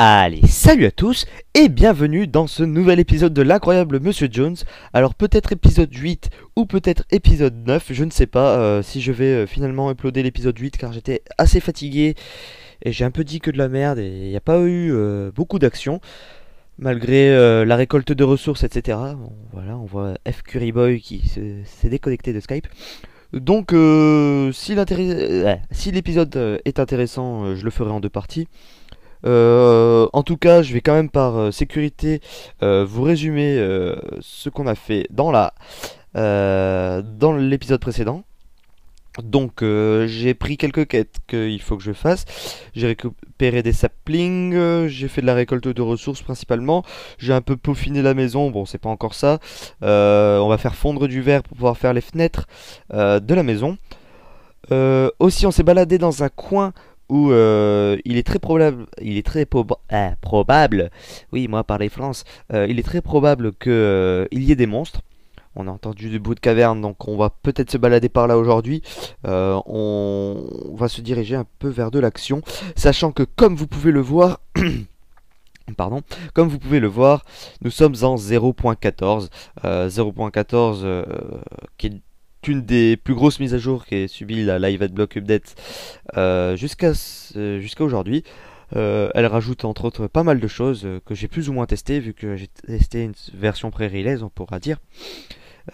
Allez, salut à tous et bienvenue dans ce nouvel épisode de l'incroyable Monsieur Jones. Alors peut-être épisode 8 ou peut-être épisode 9, je ne sais pas si je vais finalement uploader l'épisode 8 car j'étais assez fatigué et j'ai un peu dit que de la merde et il n'y a pas eu beaucoup d'action malgré la récolte de ressources etc. Bon, voilà, on voit F Curry Boy qui s'est déconnecté de Skype. Donc si l'épisode est intéressant, je le ferai en deux parties. En tout cas, je vais quand même par sécurité vous résumer ce qu'on a fait dans l'épisode précédent. Donc j'ai pris quelques quêtes qu'il faut que je fasse. J'ai récupéré des saplings, j'ai fait de la récolte de ressources principalement. J'ai un peu peaufiné la maison, bon c'est pas encore ça. On va faire fondre du verre pour pouvoir faire les fenêtres de la maison. Aussi on s'est baladé dans un coin où il est très probable, oui moi parler France, il est très probable que il y ait des monstres. On a entendu du bout de caverne, donc on va peut-être se balader par là aujourd'hui. On va se diriger un peu vers de l'action, sachant que comme vous pouvez le voir, pardon, comme vous pouvez le voir, nous sommes en 0.14, 0.14 qui est une des plus grosses mises à jour qu'ait subi la Live Adblock Update jusqu'à aujourd'hui. Elle rajoute entre autres pas mal de choses que j'ai plus ou moins testé vu que j'ai testé une version pré-release on pourra dire.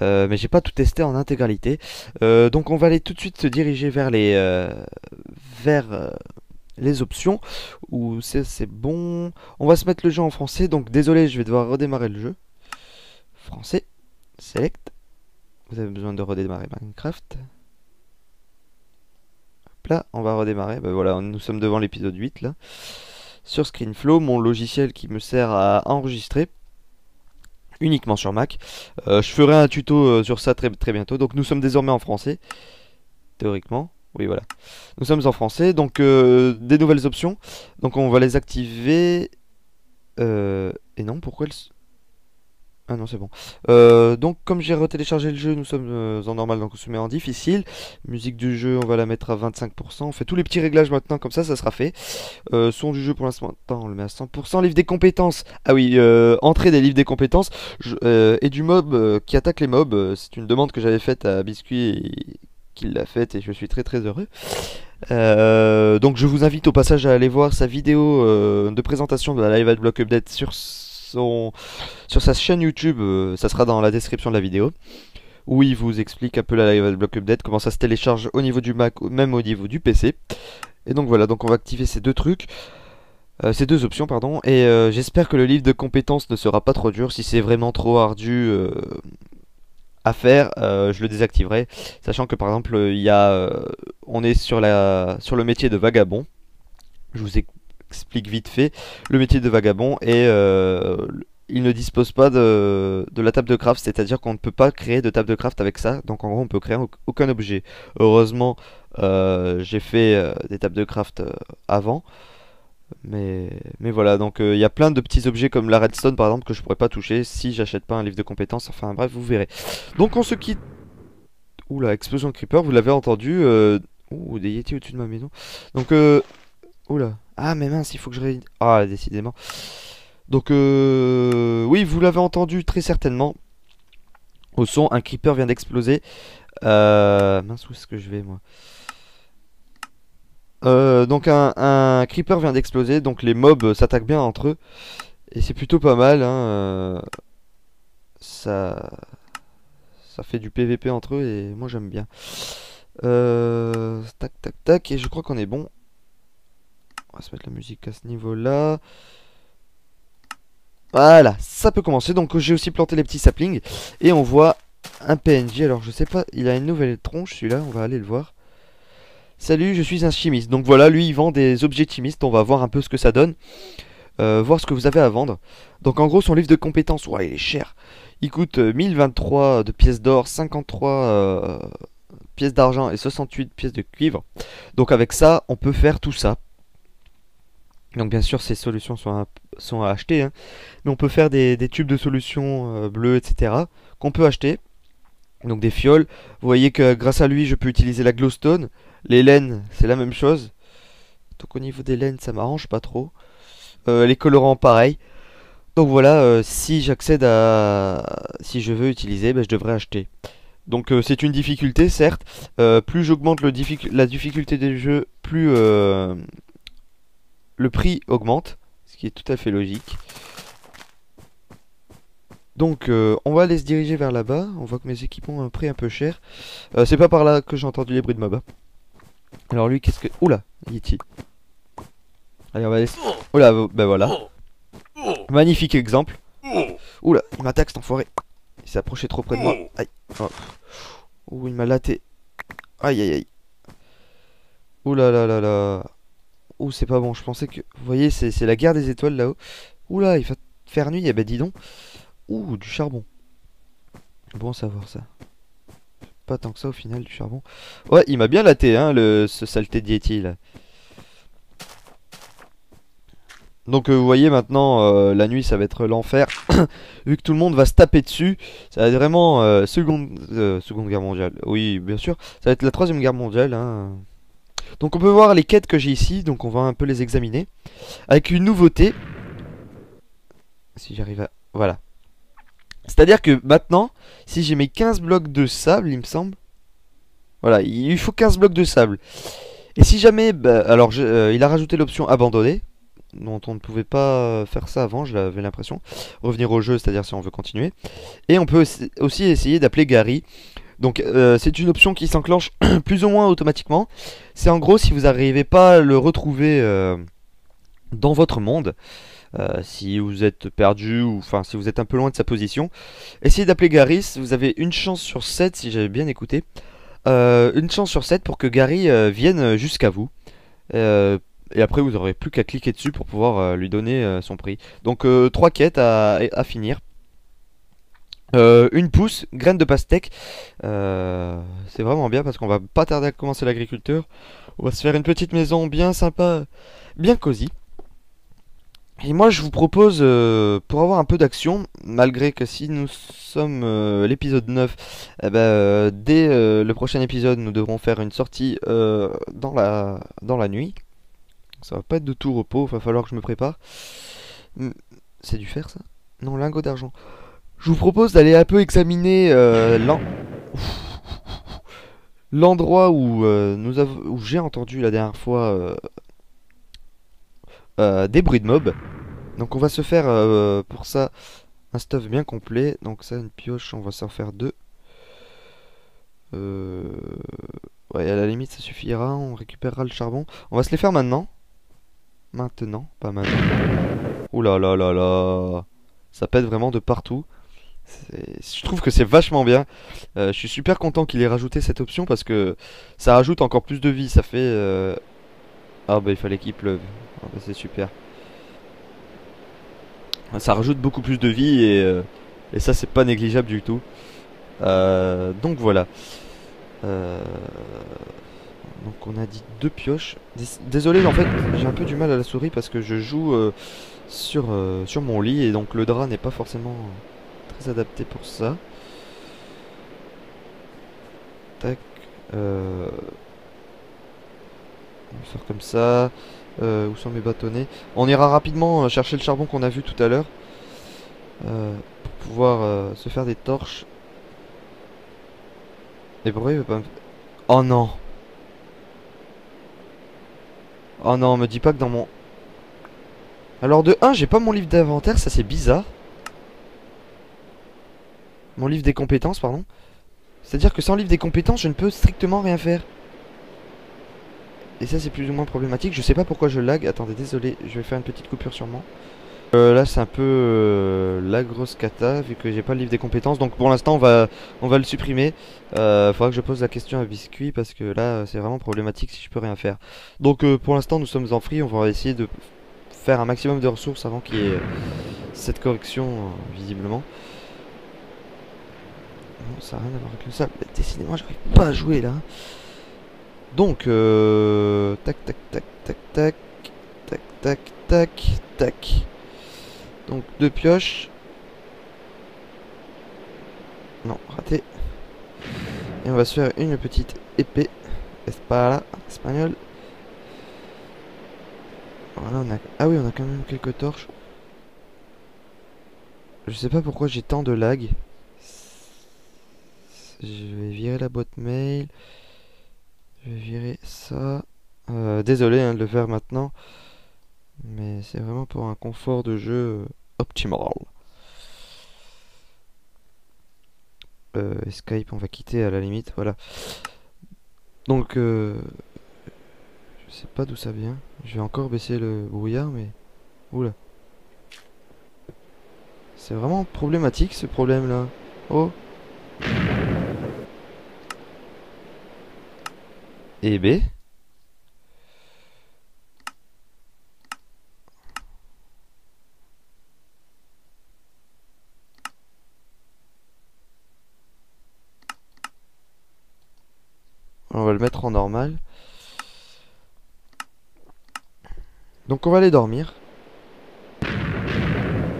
Mais j'ai pas tout testé en intégralité. Donc on va aller tout de suite se diriger vers les options où c'est bon. On va se mettre le jeu en français, donc désolé je vais devoir redémarrer le jeu. Français, select. Vous avez besoin de redémarrer Minecraft. Hop là, on va redémarrer. Ben voilà, nous sommes devant l'épisode 8 là. Sur ScreenFlow, mon logiciel qui me sert à enregistrer uniquement sur Mac. Je ferai un tuto sur ça très bientôt. Donc nous sommes désormais en français. Théoriquement. Oui voilà. Nous sommes en français. Donc des nouvelles options. Donc on va les activer. Et non, pourquoi elles... Ah non c'est bon. Donc comme j'ai retéléchargé le jeu, nous sommes en normal, donc on se met en difficile. Musique du jeu, on va la mettre à 25%. On fait tous les petits réglages maintenant, comme ça sera fait. Son du jeu pour l'instant, on le met à 100%. Livre des compétences. Ah oui, entrée des livres des compétences. Et du mob qui attaque les mobs. C'est une demande que j'avais faite à Biscuit et qu'il l'a faite et je suis très heureux. Donc je vous invite au passage à aller voir sa vidéo de présentation de la Live Adblock Update sur sa chaîne YouTube, ça sera dans la description de la vidéo, où il vous explique un peu la Live Adblock Update, comment ça se télécharge au niveau du Mac, même au niveau du PC. Et donc voilà, donc on va activer ces deux trucs, ces deux options pardon, et j'espère que le livre de compétences ne sera pas trop dur. Si c'est vraiment trop ardu à faire, je le désactiverai, sachant que par exemple on est sur le métier de vagabond. Je vous explique vite fait le métier de vagabond et il ne dispose pas de la table de craft, c'est-à-dire qu'on ne peut pas créer de table de craft avec ça, donc en gros on peut créer aucun objet. Heureusement j'ai fait des tables de craft avant, mais voilà, donc il y a plein de petits objets comme la redstone par exemple que je pourrais pas toucher si j'achète pas un livre de compétences, enfin bref vous verrez. Donc on se quitte. Oula, explosion de creeper, vous l'avez entendu. Ouh, des yétis au-dessus de ma maison. Donc oula. Ah mais mince, il faut que je Ah décidément. Donc oui, vous l'avez entendu très certainement. Au son, un creeper vient d'exploser. Mince, où est-ce que je vais moi? Donc un creeper vient d'exploser. Donc les mobs s'attaquent bien entre eux. Et c'est plutôt pas mal. Hein, ça fait du PVP entre eux et moi j'aime bien. Tac. Et je crois qu'on est bon. On va se mettre la musique à ce niveau-là. Voilà, ça peut commencer. Donc j'ai aussi planté les petits saplings. Et on voit un PNJ. Alors je sais pas, il a une nouvelle tronche celui-là. On va aller le voir. Salut, je suis un chimiste. Donc voilà, lui il vend des objets chimistes. On va voir un peu ce que ça donne. Voir ce que vous avez à vendre. Donc en gros son livre de compétences, ouais il est cher. Il coûte 1023 de pièces d'or, 53 pièces d'argent et 68 pièces de cuivre. Donc avec ça on peut faire tout ça. Donc bien sûr ces solutions sont à acheter, hein. Mais on peut faire des tubes de solutions bleues, etc. qu'on peut acheter. Donc des fioles. Vous voyez que grâce à lui je peux utiliser la glowstone. Les laines c'est la même chose. Donc au niveau des laines ça m'arrange pas trop. les colorants pareil. Donc voilà, si j'accède à... Si je veux utiliser, bah, je devrais acheter. Donc c'est une difficulté, certes. Plus j'augmente la difficulté des jeux, plus le prix augmente. Ce qui est tout à fait logique. Donc on va aller se diriger vers là-bas. On voit que mes équipements ont un prix un peu cher. C'est pas par là que j'ai entendu les bruits de mob. Alors lui, qu'est-ce que... Oula, Yeti. Allez, on va aller... Oula, ben voilà. Magnifique exemple. Oula, il m'attaque cet enfoiré. Il s'est approché trop près de moi. Aïe. Oh. Ouh, il m'a laté. Aïe, aïe, aïe. Oula là là là. Ouh, c'est pas bon. Je pensais que... Vous voyez, c'est la guerre des étoiles là-haut. Oula, il va faire nuit. Eh ben dis donc. Ouh, du charbon. Bon à savoir ça. Pas tant que ça au final, du charbon. Ouais, il m'a bien laté, hein, ce saleté de Yeti là. Donc vous voyez maintenant, la nuit ça va être l'enfer. Vu que tout le monde va se taper dessus, ça va être vraiment seconde guerre mondiale. Oui, bien sûr, ça va être la troisième guerre mondiale. Hein. Donc on peut voir les quêtes que j'ai ici, donc on va un peu les examiner. Avec une nouveauté. Si j'arrive à... Voilà. C'est-à-dire que maintenant, si j'ai mes 15 blocs de sable, il me semble. Voilà, il faut 15 blocs de sable. Et si jamais... Bah, alors, il a rajouté l'option abandonner. Dont on ne pouvait pas faire ça avant, j'avais l'impression. Revenir au jeu, c'est-à-dire si on veut continuer. Et on peut aussi essayer d'appeler Gary. Donc c'est une option qui s'enclenche plus ou moins automatiquement. C'est en gros si vous n'arrivez pas à le retrouver dans votre monde. Si vous êtes perdu ou enfin si vous êtes un peu loin de sa position. Essayez d'appeler Gary, vous avez une chance sur 7 si j'avais bien écouté. Une chance sur 7 pour que Gary vienne jusqu'à vous. Et après vous n'aurez plus qu'à cliquer dessus pour pouvoir lui donner son prix. Donc 3 quêtes à finir. Une pousse, graine de pastèque. C'est vraiment bien parce qu'on va pas tarder à commencer l'agriculture. On va se faire une petite maison bien sympa, bien cosy. Et moi je vous propose, pour avoir un peu d'action, malgré que si nous sommes l'épisode 9, eh ben, dès le prochain épisode nous devrons faire une sortie dans la nuit. Ça va pas être de tout repos, va falloir que je me prépare. C'est du fer ça? Non, lingot d'argent. Je vous propose d'aller un peu examiner l'endroit où j'ai entendu la dernière fois des bruits de mobs. Donc on va se faire pour ça un stuff bien complet. Donc ça, une pioche, on va s'en faire deux. Ouais, à la limite ça suffira, on récupérera le charbon. On va se les faire maintenant. Maintenant, pas maintenant. Ouh là là là là. Ça pète vraiment de partout. Je trouve que c'est vachement bien. Je suis super content qu'il ait rajouté cette option parce que ça rajoute encore plus de vie. Ça fait... Ah bah il fallait qu'il pleuve. Ah bah c'est super. Ça rajoute beaucoup plus de vie et ça c'est pas négligeable du tout. Donc voilà. Donc on a dit deux pioches. Désolé en fait j'ai un peu du mal à la souris parce que je joue sur mon lit et donc le drap n'est pas forcément très adapté pour ça. Tac. On va faire comme ça. Où sont mes bâtonnets? On ira rapidement chercher le charbon qu'on a vu tout à l'heure. Pour pouvoir se faire des torches. Et pourquoi il veut pas me... Oh non! Oh non, me dis pas que dans mon... Alors de 1, j'ai pas mon livre d'inventaire, ça c'est bizarre. Mon livre des compétences, pardon. C'est-à-dire que sans livre des compétences, je ne peux strictement rien faire. Et ça c'est plus ou moins problématique, je sais pas pourquoi je lag. Attendez, désolé, je vais faire une petite coupure sûrement. Là c'est un peu la grosse cata vu que j'ai pas le livre des compétences. Donc pour l'instant on va le supprimer. Faudra que je pose la question à Biscuit parce que là c'est vraiment problématique si je peux rien faire. Donc pour l'instant nous sommes en free, on va essayer de faire un maximum de ressources avant qu'il y ait cette correction visiblement. Non, ça n'a rien à voir avec le sable. Décidément j'arrive pas à jouer là. Donc tac tac tac tac tac tac tac tac tac. Donc deux pioches. Non, raté. Et on va se faire une petite épée. Espada, espagnol. Voilà, ah oui, on a quand même quelques torches. Je sais pas pourquoi j'ai tant de lag. Je vais virer la boîte mail. Je vais virer ça. Désolé hein, de le faire maintenant. Mais c'est vraiment pour un confort de jeu optimal. Skype, on va quitter à la limite. Voilà. Donc, je sais pas d'où ça vient. Je vais encore baisser le brouillard, mais... Oula. C'est vraiment problématique ce problème-là. Oh. Et B. On va le mettre en normal. Donc on va aller dormir.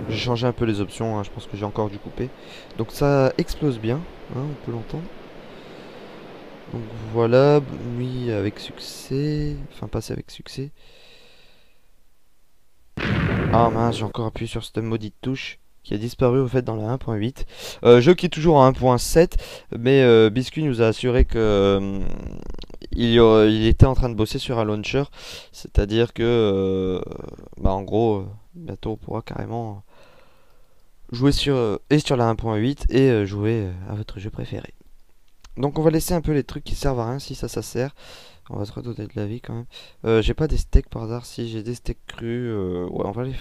J'ai changé un peu les options, hein, je pense que j'ai encore dû couper. Donc ça explose bien, hein, on peut l'entendre. Donc voilà, nuit avec succès. Enfin, passé avec succès. Ah mince, j'ai encore appuyé sur cette maudite touche qui a disparu au fait dans la 1.8. Jeu qui est toujours en 1.7, mais Biscuit nous a assuré que il était en train de bosser sur un launcher, c'est-à-dire que bah en gros bientôt on pourra carrément jouer sur la 1.8 et jouer à votre jeu préféré. Donc on va laisser un peu les trucs qui servent à rien si ça sert. On va se redonner de la vie quand même. J'ai pas des steaks par hasard. Si j'ai des steaks crus, ouais, on va les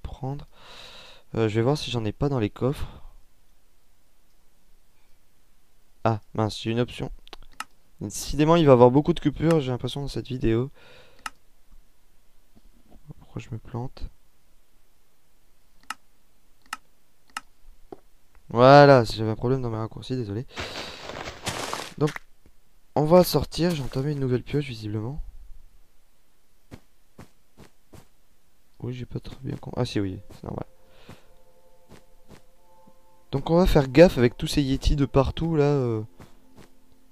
prendre. Je vais voir si j'en ai pas dans les coffres. Ah mince, j'ai une option. Décidément, il va y avoir beaucoup de coupures, j'ai l'impression, dans cette vidéo. Pourquoi je me plante? Voilà, j'avais un problème dans mes raccourcis, désolé. Donc, on va sortir. J'ai entamé une nouvelle pioche, visiblement. Oui, j'ai pas très bien compris. Ah si, oui, c'est normal. Donc on va faire gaffe avec tous ces Yetis de partout là.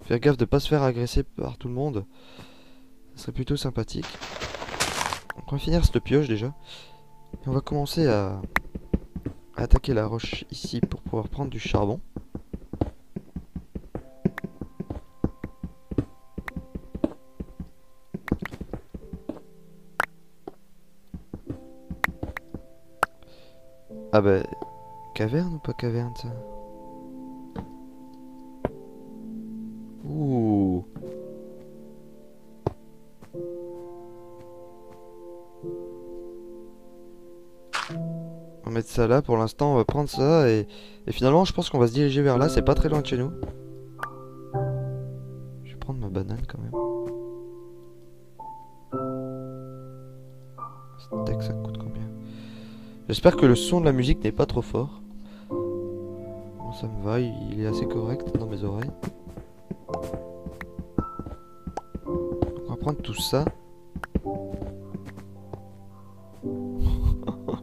Faire gaffe de pas se faire agresser par tout le monde. Ça serait plutôt sympathique. Donc on va finir cette pioche déjà. Et on va commencer à attaquer la roche ici pour pouvoir prendre du charbon. Ah bah... Caverne ou pas caverne ça? Ouh. On va mettre ça là pour l'instant, on va prendre ça et finalement je pense qu'on va se diriger vers là, c'est pas très loin de chez nous. Je vais prendre ma banane quand même. Steak ça coûte combien? J'espère que le son de la musique n'est pas trop fort. Bon, ça me va, il est assez correct dans mes oreilles. Donc on va prendre tout ça.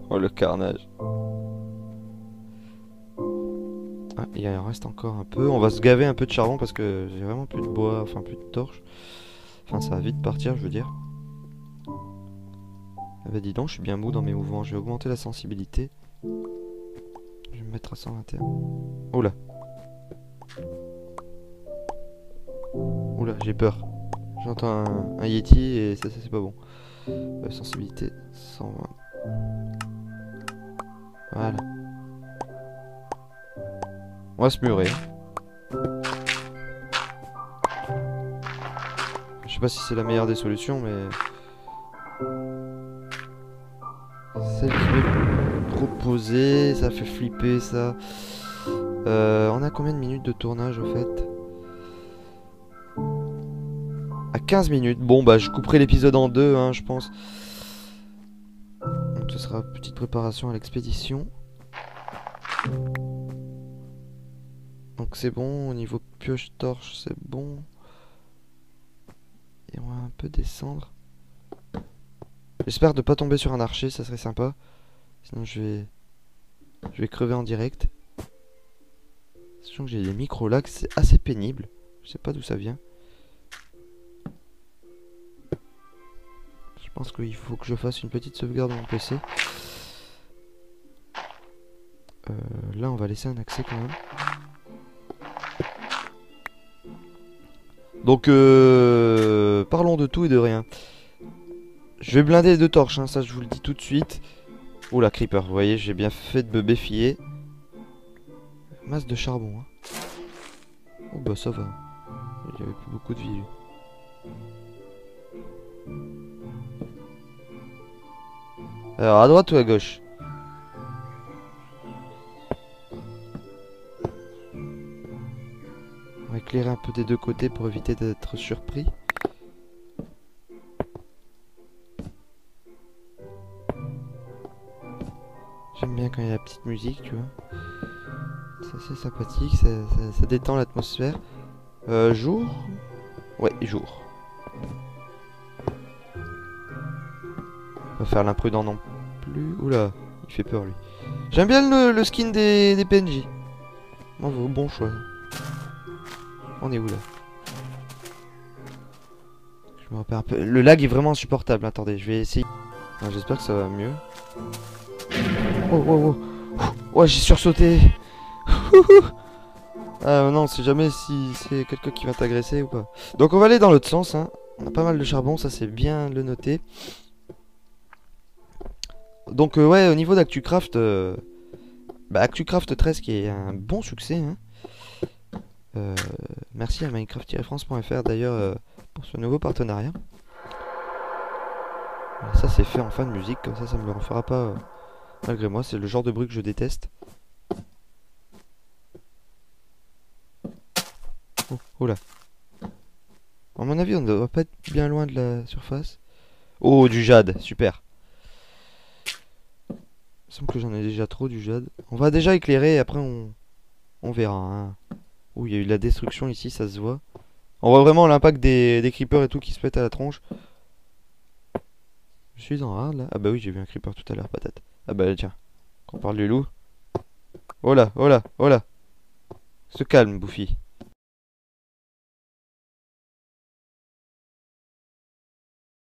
Oh le carnage. Ah, il en reste encore un peu. On va se gaver un peu de charbon parce que j'ai vraiment plus de bois, enfin plus de torches. Enfin ça va vite partir je veux dire. Ah bah dis donc, je suis bien mou dans mes mouvements. Je vais augmenter la sensibilité. Je vais me mettre à 121. Oula. Oula, j'ai peur. J'entends un Yeti et ça c'est pas bon. Sensibilité 120. Voilà. On va se murer. Je sais pas si c'est la meilleure des solutions, mais... Celle qui m'est proposée, ça fait flipper ça. On a combien de minutes de tournage au fait? À 15 minutes. Bon bah je couperai l'épisode en deux, hein, je pense. Donc ce sera petite préparation à l'expédition. Donc c'est bon, au niveau pioche torche c'est bon. Et on va un peu descendre. J'espère de pas tomber sur un archer, ça serait sympa. Sinon je vais crever en direct. Sachant que j'ai des micro-lags, c'est assez pénible. Je sais pas d'où ça vient. Je pense qu'il faut que je fasse une petite sauvegarde de mon PC. Là, on va laisser un accès quand même. Donc, parlons de tout et de rien. Je vais blinder les 2 torches, hein, ça je vous le dis tout de suite. Oula, creeper, vous voyez, j'ai bien fait de me méfier. Masse de charbon. Hein. Oh bah ça va. Il y avait plus beaucoup de vie. Alors, à droite ou à gauche? On va éclairer un peu des 2 côtés pour éviter d'être surpris. J'aime bien quand il y a la petite musique, tu vois. C'est assez sympathique, ça détend l'atmosphère. Jour? Ouais, jour. On va faire l'imprudent non plus. Oula, il fait peur lui. J'aime bien le skin des PNJ. Bon choix. On est où là? Je me repère un peu. Le lag est vraiment insupportable. Attendez, je vais essayer. J'espère que ça va mieux. Oh, oh, oh. Oh, j'ai sursauté. Ah non, on sait jamais si c'est quelqu'un qui va t'agresser ou pas. Donc on va aller dans l'autre sens. Hein. On a pas mal de charbon, ça c'est bien le noter. Donc ouais, au niveau d'ActuCraft, ActuCraft 13 qui est un bon succès. Hein. Merci à minecraft-france.fr d'ailleurs pour ce nouveau partenariat. Ça c'est fait en fin de musique, comme ça me le refera pas malgré moi, c'est le genre de bruit que je déteste. Oh là. À mon avis on ne doit pas être bien loin de la surface. Oh du jade, super. Il semble que j'en ai déjà trop du jade. On va déjà éclairer et après on verra. Hein. Ouh, il y a eu de la destruction ici, ça se voit. On voit vraiment l'impact des creepers et tout qui se pètent à la tronche. Je suis en hard là. Ah bah oui, j'ai vu un creeper tout à l'heure, patate. Ah bah tiens, on parle du loup. Oh là, oh là, oh là. Se calme, Bouffi.